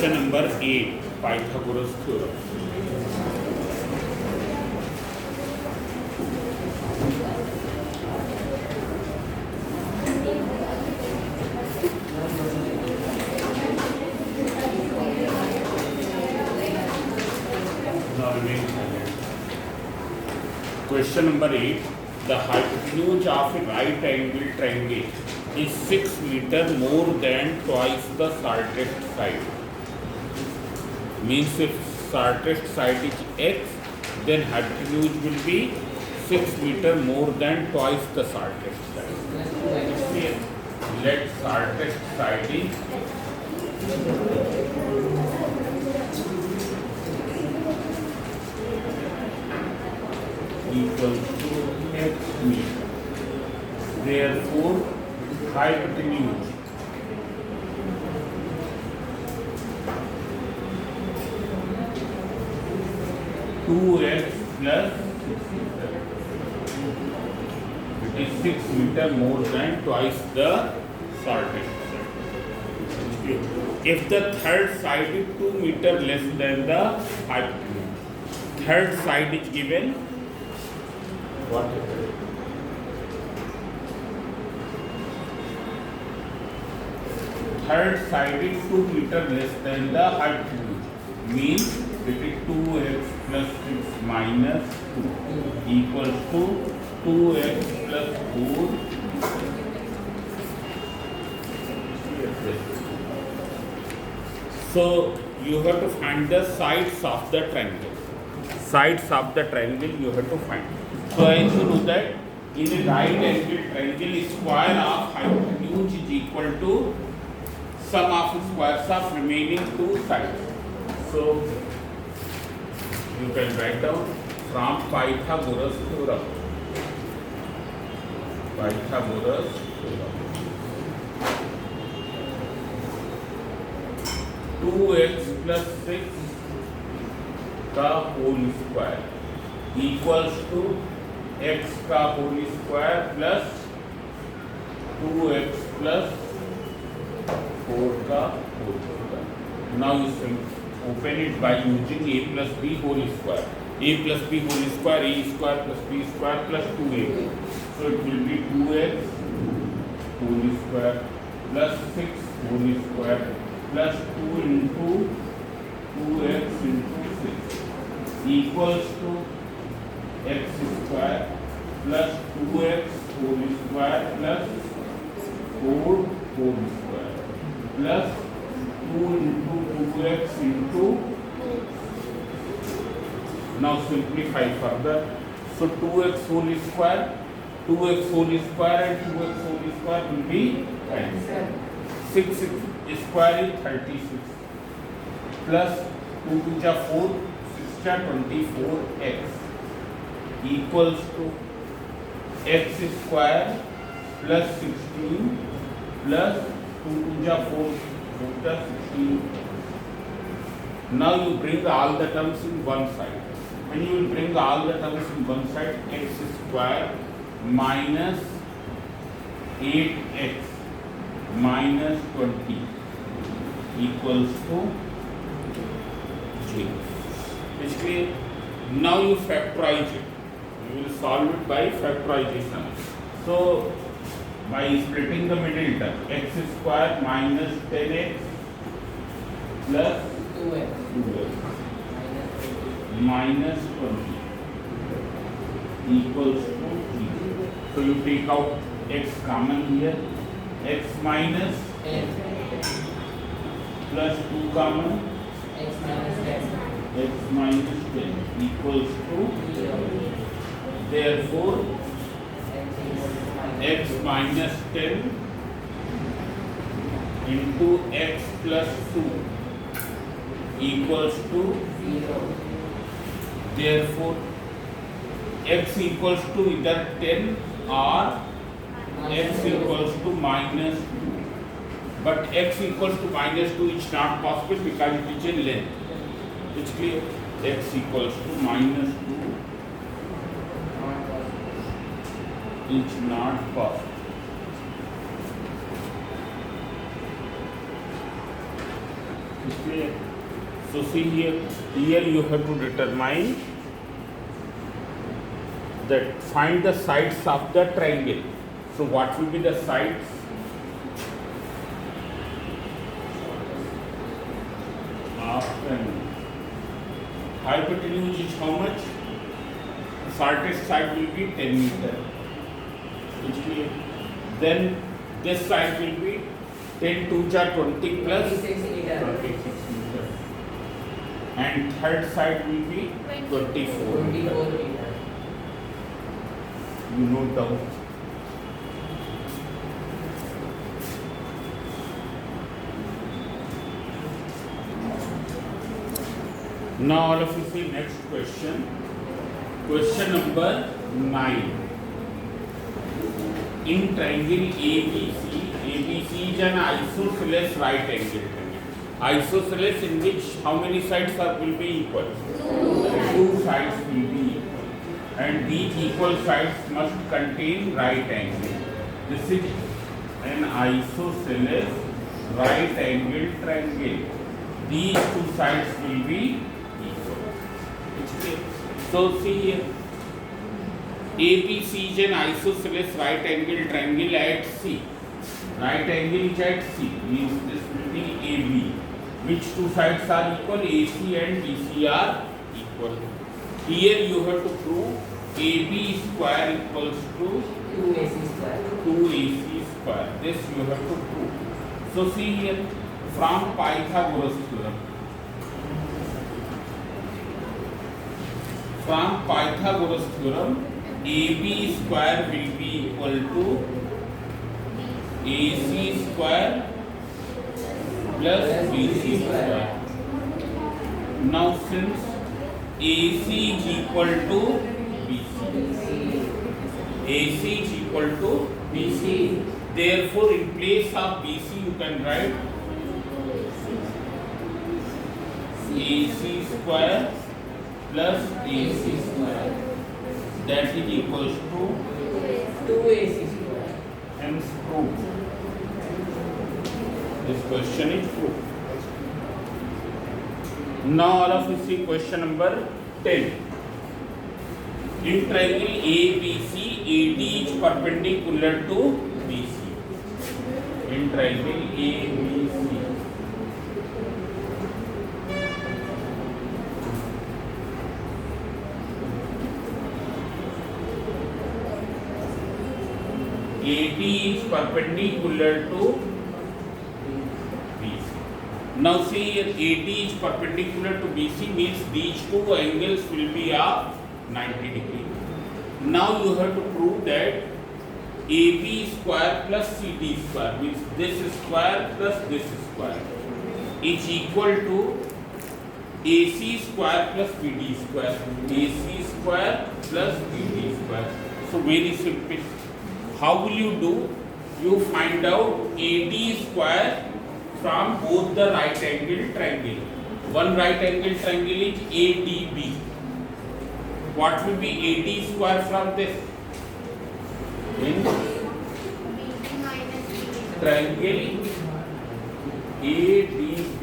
Question number 8, Pythagoras theorem. Question number 8. The hypotenuse of a right angle triangle is 6 meters more than twice the shortest side. Means if shortest side is x, then hypotenuse will be 6 meters more than twice the shortest side. Let shortest side is equal to x meter. Therefore, hypotenuse two x plus it is 6 meters more than twice the shortest side. If the third side is 2 meters less than the hypotenuse, third side is given what? Third side is 2 meters less than the hypotenuse. Means it is 2x plus 6 minus 2 equals to 2x plus 4. So you have to find the sides of the triangle. Sides of the triangle you have to find. So as you know that in a right angle triangle, square of hypotenuse is equal to sum of squares of remaining two sides. So you can write down from Pythagoras theorem. Pythagoras theorem. 2x plus 6 का whole square equals to x का whole square plus 2x plus 4 का whole square. Now you open it by using a plus b whole square. A plus b whole square, a square plus b square plus 2a. So it will be 2x whole square plus 6 whole square plus 2 into 2x into 6 equals to x square plus 2x whole square plus 4 whole square plus 2 into 2x into. Now simplify further. So 2x whole square and 2x whole square will be 6 square is 36 plus 2 to the 4 24x equals to x square plus 16 plus 2 to the 4 plus 16. Now you bring all the terms in one side. When you will bring all the terms in one side, x square minus 8x minus 20 equals to 0. Basically, now you factorize it. You will solve it by factorization. So, by splitting the middle term, x square minus 10x plus 2x minus 20 equals to 3. So, you take out x common here, x minus plus 2 common, x minus 10 equals to 0. Therefore, x minus 10 into x plus 2 equals to 0. Therefore, x equals to either 10 or x equals to minus 2. But x equals to minus 2 is not possible because it is in length. It's clear. X equals to minus 2 is not possible. clear? So see here, here you have to determine that find the sides of the triangle. So what will be the sides? Of triangle. Hypotenuse is how much? Shortest side will be 10 meter. It's clear. Then this side will be 10 to 20 plus 26 meter. And third side will be 24 meter. You note down. Now all of you see next question. Question number 9. In triangle ABC, ABC is an isosceles right angle triangle. Isosceles in which how many sides will be equal? Two sides will be equal. And these equal sides must contain right angle. This is an isosceles right angle triangle. These two sides will be equal. So see here, ABC is an isosceles right angle triangle at C. Right angle is at C, means this will be AB. Which two sides are equal? AC and BC are equal. Here you have to prove AB square equals to 2AC square. 2AC square. This you have to prove. So see here, from Pythagoras theorem. From Pythagoras theorem, AB square will be equal to AC square plus BC square. Now since AC is equal to BC, AC is equal to BC, therefore in place of BC you can write AC square plus AC square, that is equals to 2AC square. Hence proved. This question is proved. Now all of you see question number 10. In triangle ABC, AD is perpendicular to BC. In triangle ABC, AD is perpendicular to BC. Now see here, AD is perpendicular to BC means these two angles will be of 90 degree. Now you have to prove that AB square plus CD square means this square plus this square is equal to AC square plus BD square. AC square plus BD square. So very simple. How will you do? You find out AD square from both the right angle triangle. One right angle triangle is ADB. What will be AD square from this? In triangle ADB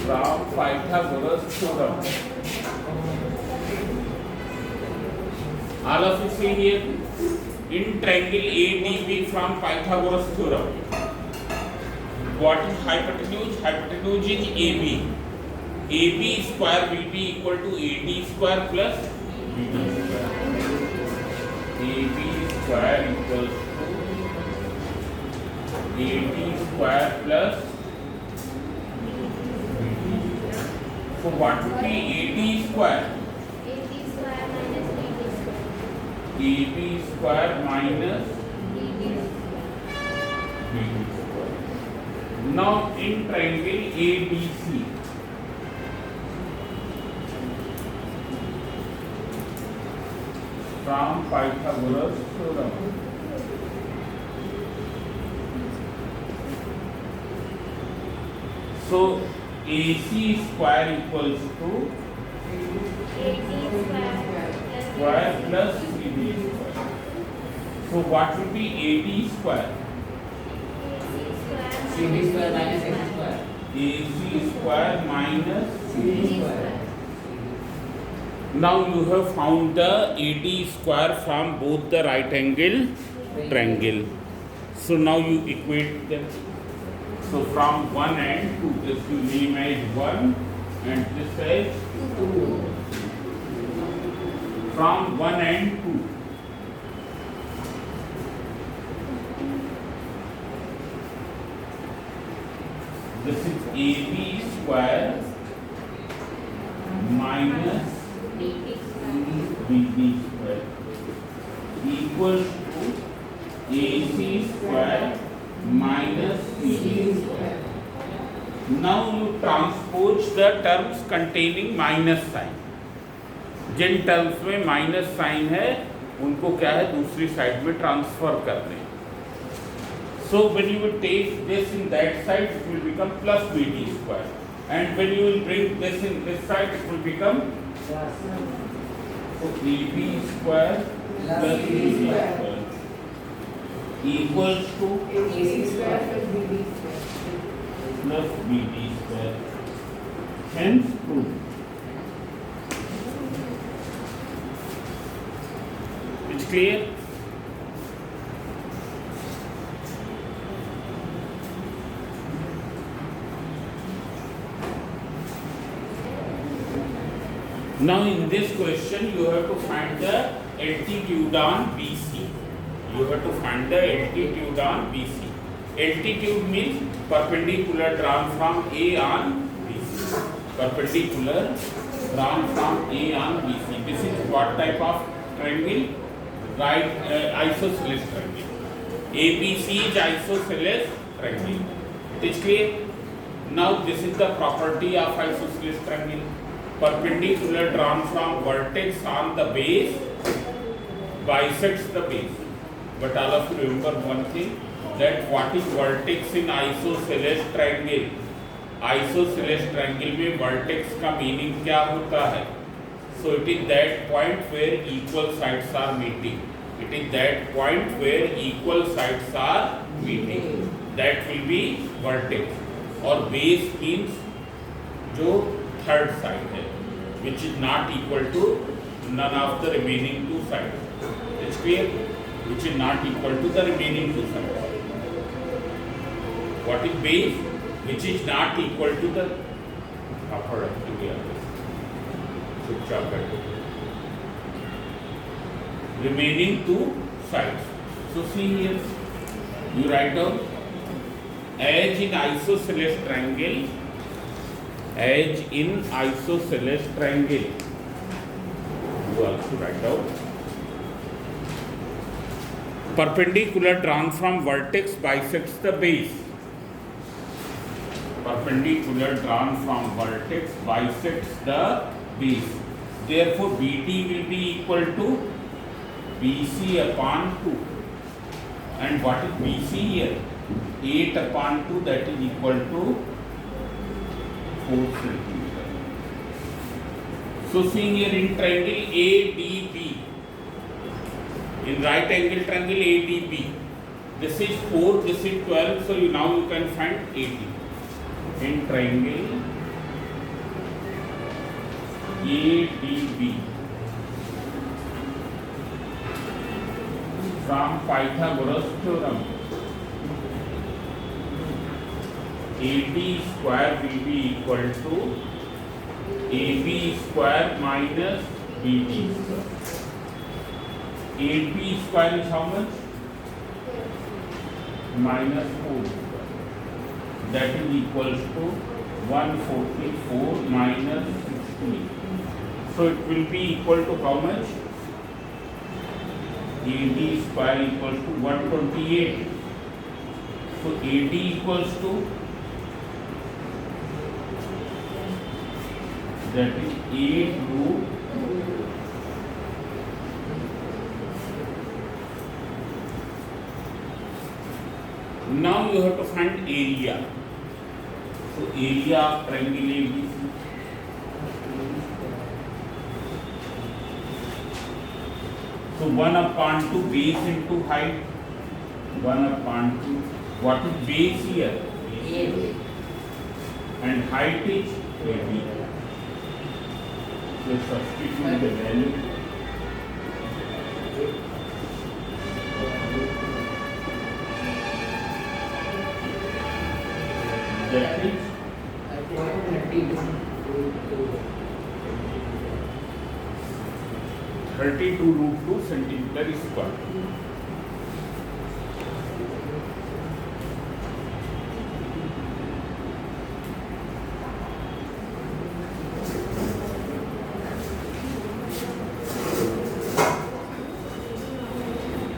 from Pythagoras theorem. All of you see here, in triangle ADB from Pythagoras theorem, what is hypotenuse? Hypotenuse is AB. AB square will be equal to AD square plus BD square. AB square equals to AD square plus BD. So what would be AD square? AB square minus BD square. Now in triangle ABC, from Pythagoras theorem, so AC square equals to square plus CD square. So what will be AD square? CD square minus X square. AC square minus. CD square. Now you have found the AD square from both the right angle triangle. So now you equate them. So from one end to this you name as 1 and this as 2. From one end to this is AB square minus BD square equals to AC square minus CD square. Now you transpose the terms containing minus sign. Jin terms में minus sign है उनको क्या है दूसरी side में transfer कर दें. So when you will take this in that side, it will become plus BD square, and when you will bring this in this side, it will become so AB square plus BD square equals to AC square plus BD square. plus BD square. Hence proved. It's clear? Now in this question you have to find the altitude on BC. You have to find the altitude on BC. Altitude means perpendicular drawn from A on BC. Perpendicular drawn from A on BC. This is what type of triangle? Right, isosceles triangle. ABC is isosceles triangle. It is clear? Now this is the property of isosceles triangle. Perpendicular drawn from vertex on the base bisects the base. But all of you remember one thing, that what is vertex in isosceles triangle? Isosceles triangle में vertex का meaning क्या होता है? So it is that point where equal sides are meeting. It is that point where equal sides are meeting. That will be vertex. और base means जो third side है, which is not equal to none of the remaining two sides. It's clear? Which is not equal to the remaining two sides. What is base? Which is not equal to the upper together. Remaining two sides. So see here, you write down as in isosceles triangle. As in isosceles triangle, you also write down perpendicular drawn from vertex bisects the base. Perpendicular drawn from vertex bisects the base. Therefore, BT will be equal to BC upon 2. And what is BC here? 8 upon 2, that is equal to 4 centimeter. So seeing here in triangle ADB, in right angle triangle ADB, this is 4, this is 12, so now you can find 80. In triangle ADB, from Pythagoras theorem, AD square will be equal to AB square minus BD square. AB square is how much? Minus 4 square. That is equals to 144 minus 16. So it will be equal to how much? AD square equals to 128. So AD equals to, that is 8 root now you have to find area. So area of triangle ABC. So 1 upon 2 base into height. 1 upon 2. What is base here? and height is AB. So substitute the value. That is 32 root 2 centimeter square.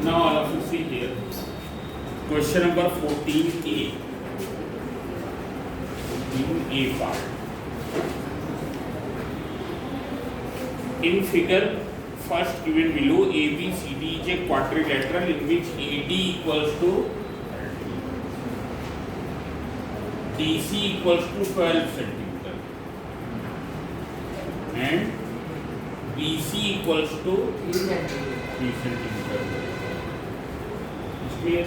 Now all of you see here, question number 14A. 14A part. In figure first given below, ABCD is a quadrilateral in which AD equals to DC equals to 12 centimeter and BC equals to 3 centimeter. इसलिए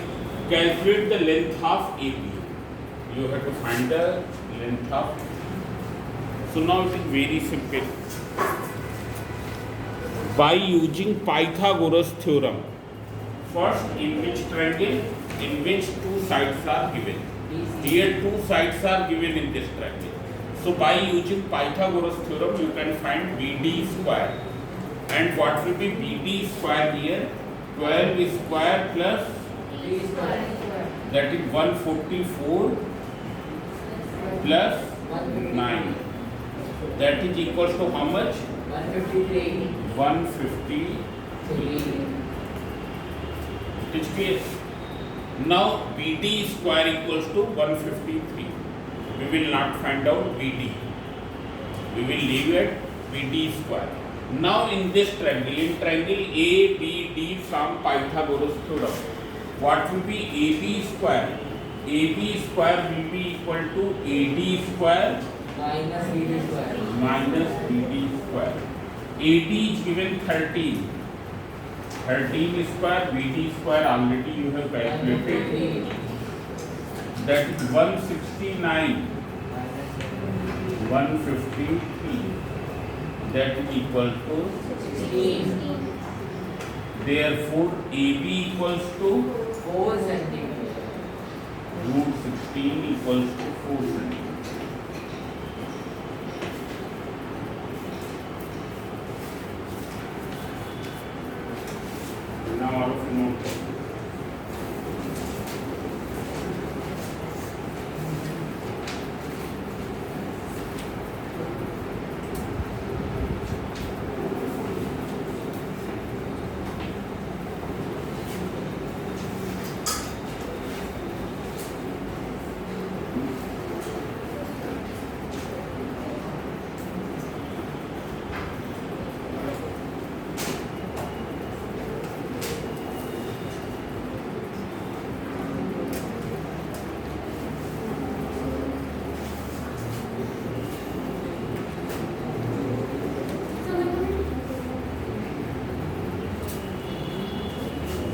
calculate the length of AB. You have to find the length of. So now it is very simple. By using Pythagoras theorem, first in which triangle, in which two sides are given. Here two sides are given in this triangle. So by using Pythagoras theorem, you can find BD square. And what will be BD square here? 12 square plus, that is 144 plus 9. That is equals to how much? 153. It is clear. Now BD square equals to 153. We will not find out BD. We will leave it BD square. Now in this triangle, in triangle ABD from Pythagoras theorem, what will be AB square? AB square will be equal to AD square minus BD square. minus BD square. AD is given 13. 13 square, BD square already you have calculated. That is 169. 153. That is equal to 16. Therefore AB equals to 4 centimeters. root 16 equals to 4 centimeters. Now all of you know.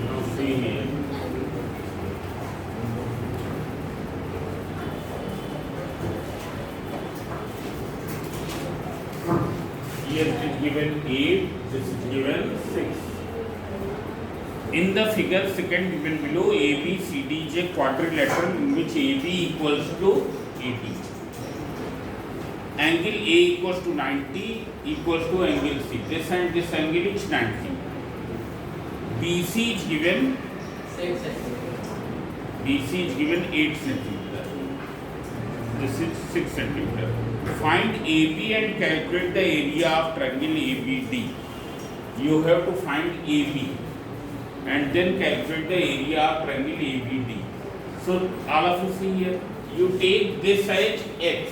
Now see here. Here it is given 8, this is given 6. In the figure second given below, ABCD is a quadrilateral in which AB equals to 80. Angle A equals to 90 equals to angle C. This and this angle is 90. BC is given 6 centimeters. BC is given 8 centimeter. This is 6 centimeter. Find AB and calculate the area of triangle ABD. You have to find AB and then calculate the area of triangle ABD. So all of you see here, you take this as X.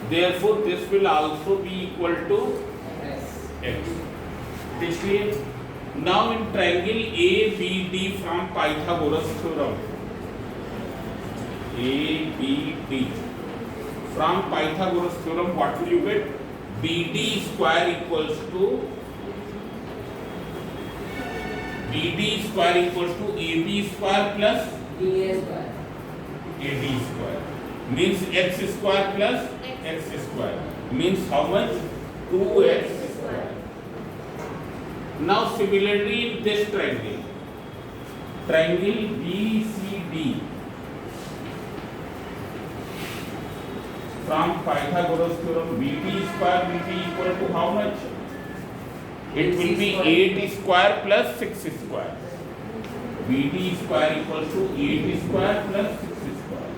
Therefore this will also be equal to Yes. X. It is clear? Now in triangle ABD from Pythagoras theorem, ABD from Pythagoras theorem, what will you get? BD square equals to AB square plus DA square. AD square. means x square plus x square means how much? 2x square. Now similarly in this triangle BCD, from Pythagoras theorem, BD square will be equal to how much? It will be 8 square plus 6 square. BD square equals to 8 square plus 6 square.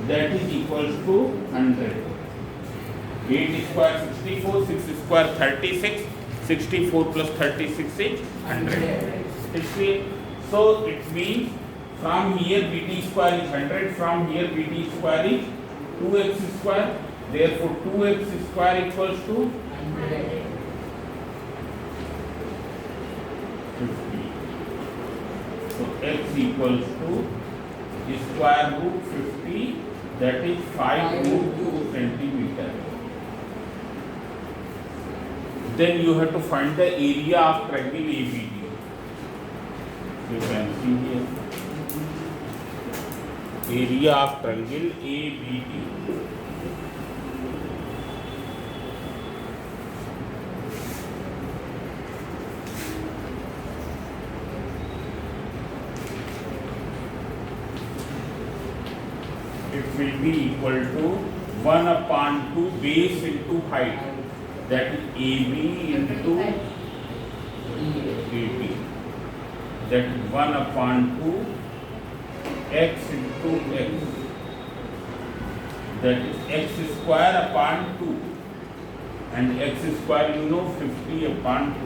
That is equals to 100. 8 square 64, 6 square 36, 64 plus 36 is 100. It's clear? So it means from here BD square is 100, from here BD square is 2x square. Therefore 2x square equals to 100. 50. So x equals to square root 50, that is 5 root 2 centimeter. Then you have to find the area of triangle ABD. You can see here. Area of triangle ABD. It will be equal to 1 upon 2 base into height. That is AB into AP. That is 1 upon 2 x into x. That is x square upon 2. And x square you know 50 upon 2.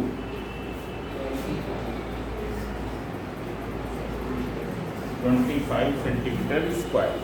25 centimeter square.